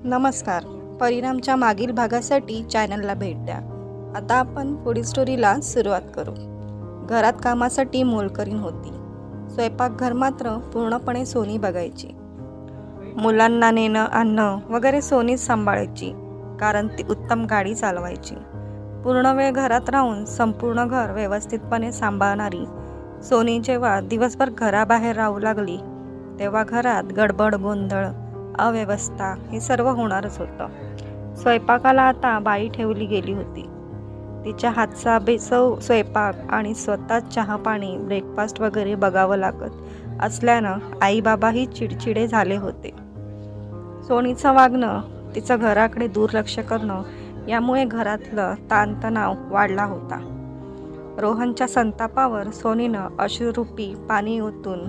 नमस्कार. परिणामच्या मागील भागासाठी चॅनलला भेट द्या. आता आपण पुढील स्टोरीला सुरुवात करू. घरात कामासाठी मोलकरीण होती. स्वयंपाकघर मात्र पूर्णपणे सोनी बघायची. मुलांना नेणं आणणं वगैरे सोनीच सांभाळायची, कारण ती उत्तम गाडी चालवायची. पूर्ण वेळ घरात राहून संपूर्ण घर व्यवस्थितपणे सांभाळणारी सोनी जेव्हा दिवसभर घराबाहेर राहू लागली, तेव्हा घरात गडबड, गोंधळ, अव्यवस्था हे सर्व होणारच होतं. स्वयंपाकाला आता बाई ठेवली गेली होती. तिच्या हातचा बेचव स्वयंपाक आणि स्वतःच चहा पाणी, ब्रेकफास्ट वगैरे बघावं लागत असल्यानं आई बाबाही चिडचिडे झाले होते. सोनीचं वागणं, तिचं घराकडे दुर्लक्ष करणं यामुळे घरातलं ताणतणाव वाढला होता. रोहनच्या संतापावर सोनीनं अश्रुरूपी पाणी ओतून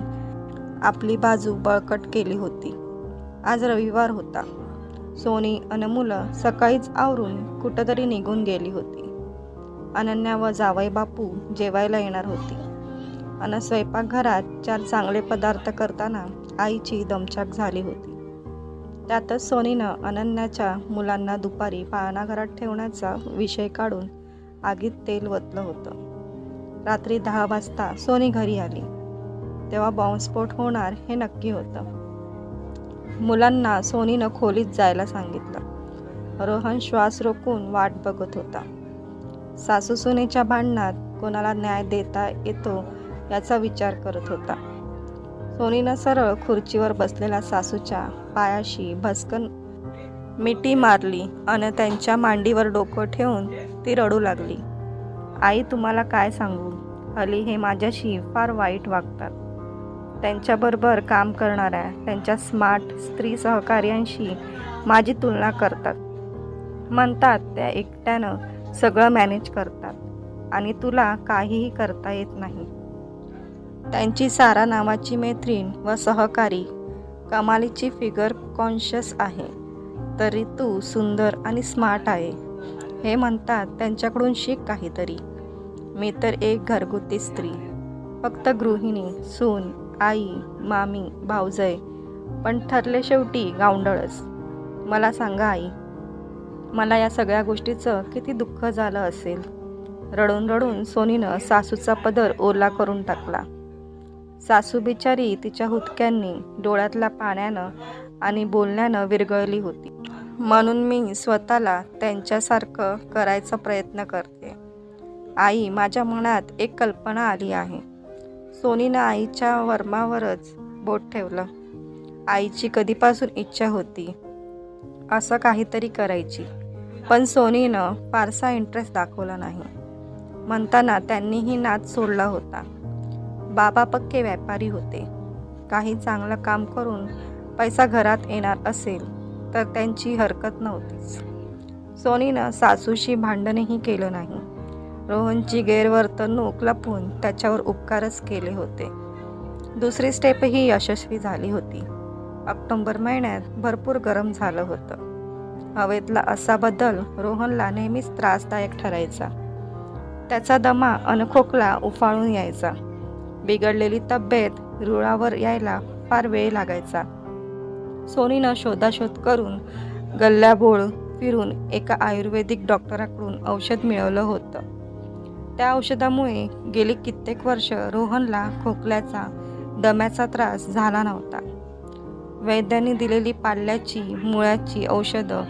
आपली बाजू बळकट केली होती. आज रविवार होता. सोनी अन मुलं सकाळीच आवरून कुठंतरी निघून गेली होती. अनन्या व जावई बापू जेवायला येणार होती. अन स्वयंपाकघरात 4 चांगले पदार्थ करताना आईची दमछाक झाली होती. त्यातच सोनीनं अनन्याच्या मुलांना दुपारी पाळणाघरात ठेवण्याचा विषय काढून आगीत तेल ओतलं होतं. रात्री 10 वाजता सोनी घरी आली तेव्हा बॉम्बस्फोट होणार हे नक्की होतं. मुलांना सोनीनं खोलीत जायला सांगितलं. रोहन श्वास रोखून वाट बघत होता. सासू सुनेच्या भांडणात कोणाला न्याय देता येतो याचा विचार करत होता. सोनीनं सरळ खुर्चीवर बसलेल्या सासूच्या पायाशी भस्कन मिठी मारली आणि त्यांच्या मांडीवर डोकं ठेवून ती रडू लागली. आई, तुम्हाला काय सांगू, हल्ली हे माझ्याशी फार वाईट वागतात. त्यांच्याबरोबर काम करणाऱ्या त्यांच्या स्मार्ट स्त्री सहकार्यांशी माझी तुलना करतात. म्हणतात त्या एकट्यानं सगळं मॅनेज करतात आणि तुला काहीही करता येत नाही. त्यांची सारा नावाची मैत्रीण व सहकारी कमालीची फिगर कॉन्शियस आहे, तरी तू सुंदर आणि स्मार्ट आहे. हे म्हणतात त्यांच्याकडून शिक काहीतरी. मी तर एक घरगुती स्त्री, फक्त गृहिणी, सून, आई, मामी, भाऊजय, पण ठरले शेवटी गावंढळच. मला सांगा आई, मला या सगळ्या गोष्टीचं किती दुःख झालं असेल. रडून रडून सोनीनं सासूचा पदर ओला करून टाकला. सासू बिचारी तिच्या हुतक्यांनी, डोळ्यातल्या पाण्यानं आणि बोलण्यानं विरघळली होती. म्हणून मी स्वतःला त्यांच्यासारखं करायचा प्रयत्न करते. आई, माझ्या मनात एक कल्पना आली आहे. सोनीनं आईच्या वर्मावरच बोट ठेवलं. आईची कधीपासून इच्छा होती असं काहीतरी करायची, पण सोनीनं फारसा इंटरेस्ट दाखवला नाही. म्हणताना त्यांनीही नाद सोडला होता. बाबा पक्के व्यापारी होते. काही चांगलं काम करून पैसा घरात येणार असेल तर त्यांची हरकत नव्हतीच. सोनीनं सासूशी भांडणही केलं नाही. रोहनची गैरवर्तणूक लपवून त्याच्यावर उपकारच केले होते. दुसरी स्टेपही यशस्वी झाली होती. ऑक्टोबर महिन्यात भरपूर गरम झालं होतं. हवेतला असा बदल रोहनला नेहमीच त्रासदायक ठरायचा. त्याचा दमा अन खोकला उफाळून यायचा. बिघडलेली तब्येत रुळावर यायला फार वेळ लागायचा. सोनीनं शोधाशोध करून गल्ल्याबोळ फिरून एका आयुर्वेदिक डॉक्टराकडून औषध मिळवलं होतं. त्या औषधामुळे गेली कित्येक वर्ष रोहनला खोकल्याचा, दम्याचा त्रास झाला नव्हता. वैद्यांनी दिलेली पाल्याची, मुळ्याची औषधं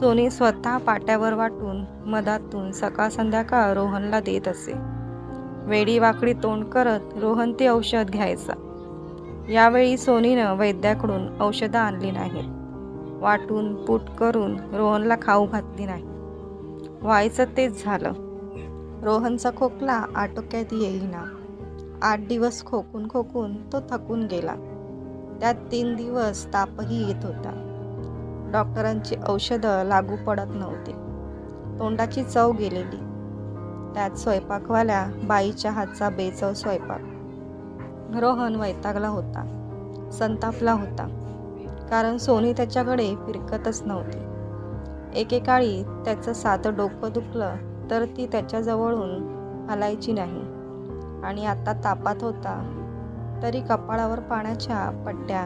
सोनी स्वतः पाट्यावर वाटून मधातून सकाळ संध्याकाळ रोहनला देत असे. वेडी वाकडी तोंड करत रोहन ती औषध घ्यायचा. यावेळी सोनीनं वैद्याकडून औषधं आणली नाहीत. वाटून पूट करून रोहनला खाऊ घातली नाही. व्हायचं तेच झालं. रोहनचा खोकला आटोक्यात येईना. 8 दिवस खोकून खोकून तो थकून गेला. त्यात 3 दिवस तापही येत होता. डॉक्टरांची औषधं लागू पडत नव्हती. तोंडाची चव गेलेली. त्यात स्वयंपाकवाल्या बाईच्या हातचा बेचव स्वयंपाक. रोहन वैतागला होता, संतापला होता, कारण सोनी त्याच्याकडे फिरकतच नव्हती. एकेकाळी त्याचं साधं डोकं दुखलं तर ती त्याच्याजवळून हलायची नाही, आणि आता तापात होता तरी कपाळावर पाण्याच्या पट्ट्या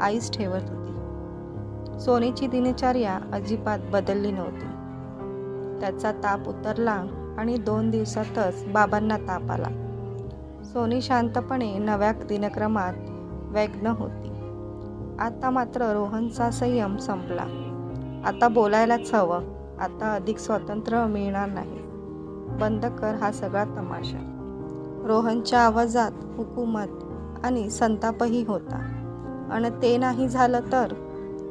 आईच ठेवत होती. सोनीची दिनचर्या अजिबात बदलली नव्हती. त्याचा ताप उतरला आणि 2 दिवसातच बाबांना ताप आला. सोनी शांतपणे नव्या दिनक्रमात व्यग्न होती. आता मात्र रोहनचा संयम संपला. आता बोलायलाच हवं. आता अधिक स्वातंत्र्य मिळणार नाही. बंद कर हा सगळा तमाशा. रोहनच्या आवाजात हुकूमत आणि संतापही होता. आणि ते नाही झालं तर?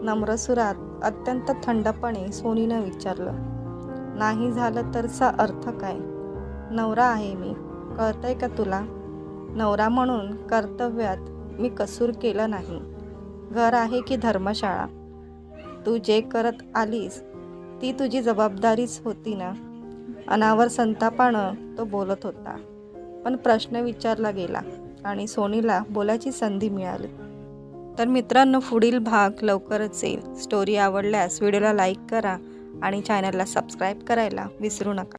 नम्र सुरात अत्यंत थंडपणे सोनीनं विचारलं. नाही झालं तरचा अर्थ काय? नवरा आहे मी, कळतंय का तुला? नवरा म्हणून कर्तव्यात मी कसूर केलं नाही. घर आहे की धर्मशाळा? तू जे करत आलीस ती तुझी जबाबदारीच होती ना? अनावर संतापानं तो बोलत होता. पण प्रश्न विचारला गेला आणि सोनीला बोलायची संधी मिळाली. तर मित्रांनो, पुढील भाग लवकरच येईल. स्टोरी आवडल्यास व्हिडिओला लाईक करा आणि चॅनलला सबस्क्राईब करायला विसरू नका.